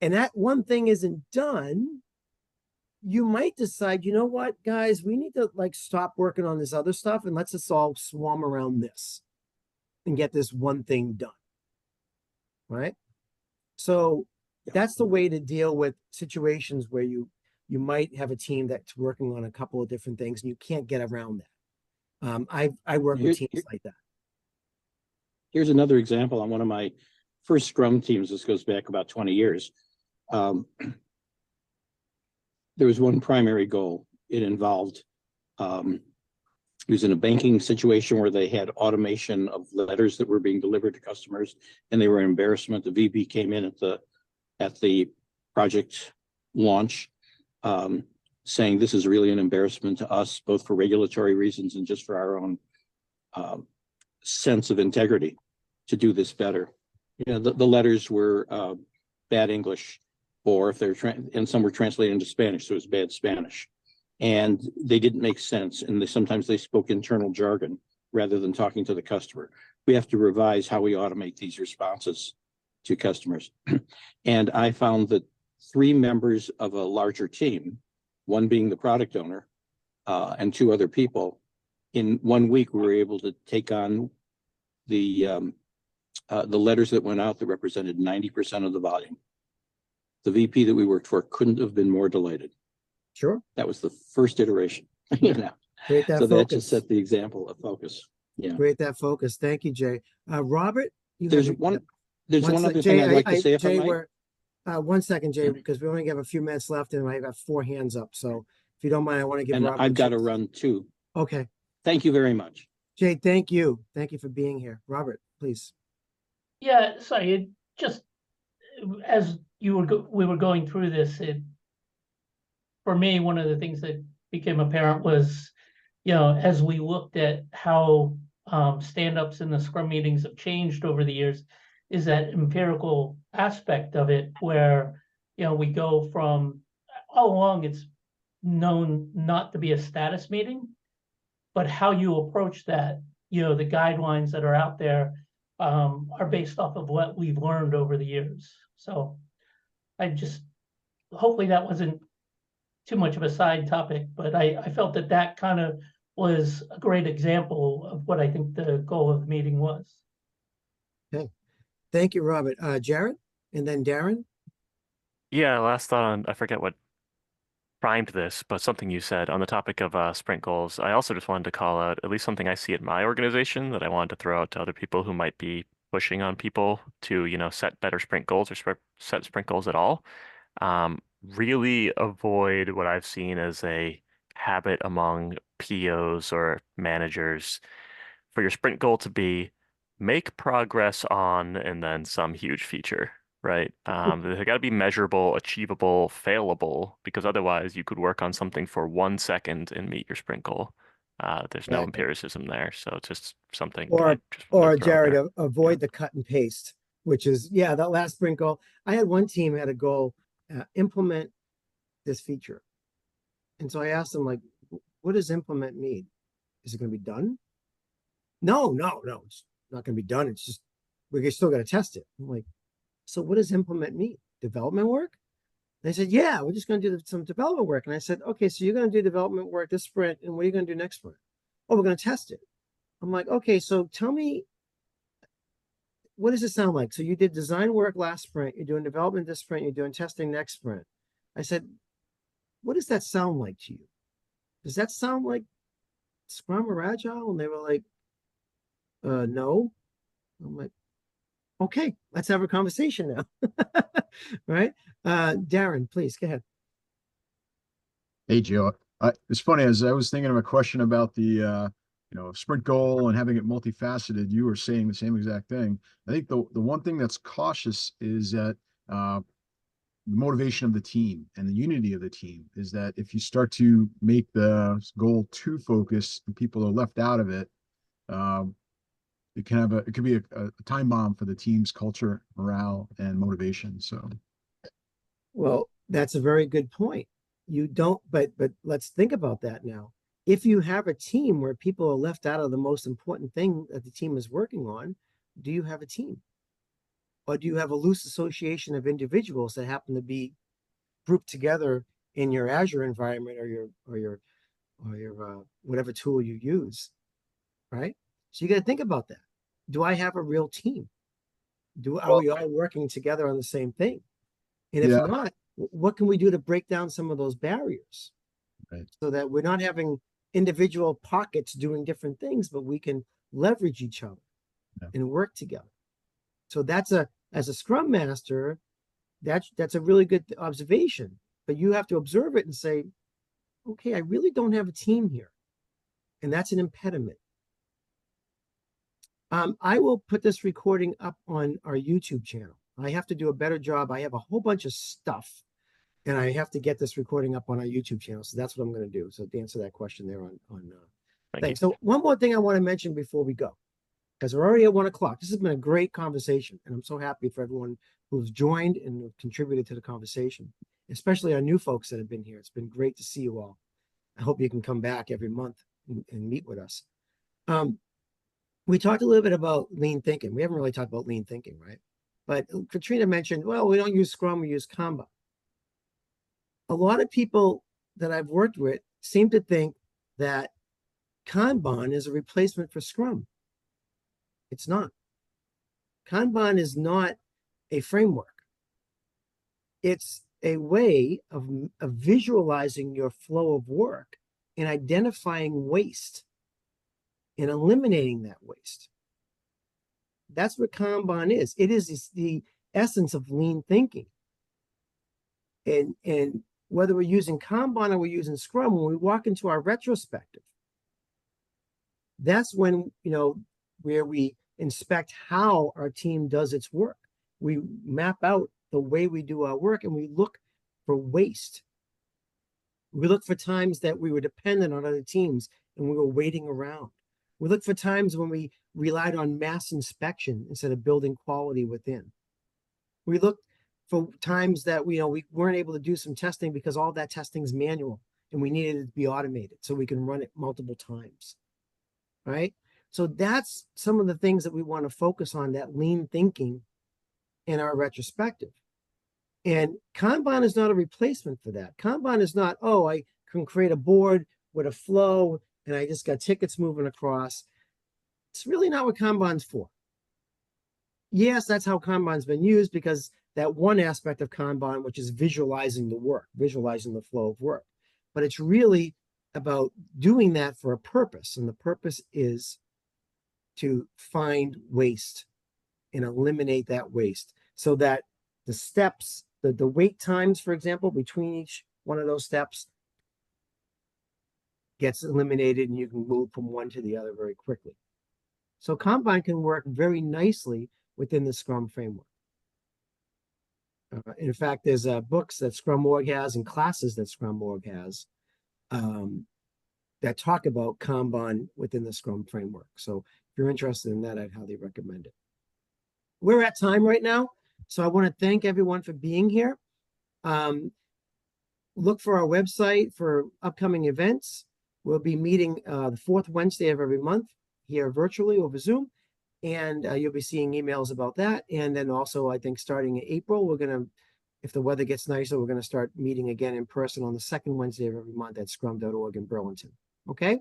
and that one thing isn't done, you might decide, you know what, guys, we need to like stop working on this other stuff and let's just all swarm around this and get this one thing done. Right? So that's the way to deal with situations where you might have a team that's working on a couple of different things and you can't get around that. I work with teams like that. Here's another example on one of my first Scrum teams. This goes back about 20 years. There was one primary goal. It involved, it was in a banking situation where they had automation of letters that were being delivered to customers, and they were an embarrassment. The VP came in at the project launch, saying this is really an embarrassment to us, both for regulatory reasons and just for our own sense of integrity to do this better. You know, the letters were bad English, or if they're and some were translated into Spanish, so it was bad Spanish, and they didn't make sense. And sometimes they spoke internal jargon rather than talking to the customer. We have to revise how we automate these responses to customers. And I found that 3 members of a larger team, one being the product owner, and 2 other people, in 1 week we were able to take on the letters that went out that represented 90% of the volume. The VP that we worked for couldn't have been more delighted. Sure. That was the first iteration. You know? Create that so focus. That just set the example of focus. Yeah. Create that focus. Thank you, Jay. Robert, there's one other thing I'd like to say, if I might. 1 second, Jay, because we only have a few minutes left and I got 4 hands up. So if you don't mind, I want to give Robert. I've got to run too. Okay. Thank you very much. Jay, thank you. Thank you for being here. Robert, please. Yeah, so it just, as we were going through this, for me, one of the things that became apparent was, you know, as we looked at how stand-ups in the Scrum meetings have changed over the years, is that empirical aspect of it where, you know, we go from, all along it's known not to be a status meeting, but how you approach that, you know, the guidelines that are out there are based off of what we've learned over the years. So hopefully that wasn't too much of a side topic, but I felt that kind of was a great example of what I think the goal of the meeting was. Okay. Thank you, Robert. Jared, and then Darren. Yeah, last thought on, I forget what primed this, but something you said on the topic of sprint goals. I also just wanted to call out at least something I see at my organization that I wanted to throw out to other people who might be pushing on people to, you know, set better sprint goals or set sprint goals at all. Really avoid what I've seen as a habit among POs or managers for your sprint goal to be make progress on and then some huge feature, right? They got to be measurable, achievable, failable, because otherwise you could work on something for 1 second and meet your sprint goal. There's no empiricism there, so it's just something. Or Jared, avoid the cut and paste, which is that last sprint goal. I had one team had a goal, implement this feature, and so I asked them, like, what does implement mean? Is it going to be done? No, it's not going to be done. It's just we still got to test it. I'm like, so what does implement mean? Development work? They said, yeah, we're just going to do some development work. And I said, okay, so you're going to do development work this sprint, and what are you going to do next sprint? Oh, we're going to test it. I'm like, okay, so tell me, what does it sound like? So you did design work last sprint, you're doing development this sprint, you're doing testing next sprint. I said, what does that sound like to you? Does that sound like Scrum or Agile? And they were like, no. I'm like, okay, let's have a conversation now. Right? Darren, please go ahead. Hey, Joe. It's funny, as I was thinking of a question about the sprint goal and having it multifaceted, you were saying the same exact thing. I think the one thing that's cautious is that the motivation of the team and the unity of the team is that if you start to make the goal too focused and people are left out of it, it could be a time bomb for the team's culture, morale, and motivation. So, well, that's a very good point. You don't, but let's think about that now. If you have a team where people are left out of the most important thing that the team is working on, do you have a team? Or do you have a loose association of individuals that happen to be grouped together in your Azure environment or your whatever tool you use, right? So you got to think about that. Do I have a real team? Are we all working together on the same thing? And if not, what can we do to break down some of those barriers? Right. So that we're not having individual pockets doing different things, but we can leverage each other and work together. So as a Scrum Master, that's a really good observation. But you have to observe it and say, okay, I really don't have a team here. And that's an impediment. I will put this recording up on our YouTube channel. I have to do a better job. I have a whole bunch of stuff, and I have to get this recording up on our YouTube channel. So that's what I'm going to do. So to answer that question there on thanks. So one more thing I want to mention before we go, because we're already at 1 o'clock. This has been a great conversation, and I'm so happy for everyone who's joined and contributed to the conversation, especially our new folks that have been here. It's been great to see you all. I hope you can come back every month and meet with us. We talked a little bit about lean thinking. We haven't really talked about lean thinking, right? But Katrina mentioned, well, we don't use Scrum, we use Kanban. A lot of people that I've worked with seem to think that Kanban is a replacement for Scrum. It's not. Kanban is not a framework. It's a way of visualizing your flow of work and identifying waste and eliminating that waste. That's what Kanban is. It is the essence of lean thinking. And whether we're using Kanban or we're using Scrum, when we walk into our retrospective, that's when, where we inspect how our team does its work. We map out the way we do our work and we look for waste. We look for times that we were dependent on other teams and we were waiting around. We look for times when we relied on mass inspection instead of building quality within. We look for times that we weren't able to do some testing because all that testing is manual and we needed it to be automated so we can run it multiple times, right? So that's some of the things that we want to focus on, that lean thinking in our retrospective. And Kanban is not a replacement for that. Kanban is not, oh, I can create a board with a flow and I just got tickets moving across. It's really not what Kanban's for. Yes, that's how Kanban's been used, because that one aspect of Kanban, which is visualizing the work, visualizing the flow of work. But it's really about doing that for a purpose. And the purpose is to find waste and eliminate that waste so that the steps, the wait times, for example, between each one of those steps gets eliminated and you can move from one to the other very quickly. So Kanban can work very nicely within the Scrum framework. In fact, there's books that Scrum Org has and classes that Scrum Org has that talk about Kanban within the Scrum framework. So if you're interested in that, I'd highly recommend it. We're at time right now, so I want to thank everyone for being here. Look for our website for upcoming events. We'll be meeting the fourth Wednesday of every month here virtually over Zoom. And you'll be seeing emails about that. And then also, I think starting in April, we're going to, if the weather gets nicer, we're going to start meeting again in person on the second Wednesday of every month at scrum.org in Burlington. Okay?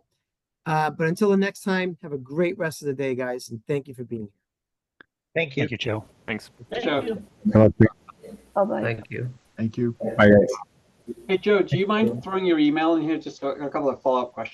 But until the next time, have a great rest of the day, guys. And thank you for being here. Thank you. Thank you, Joe. Thanks. Thank Joe. you. Bye-bye. Thank you. Thank you. Bye, guys. Hey, Joe, do you mind throwing your email in here? Just a couple of follow-up questions.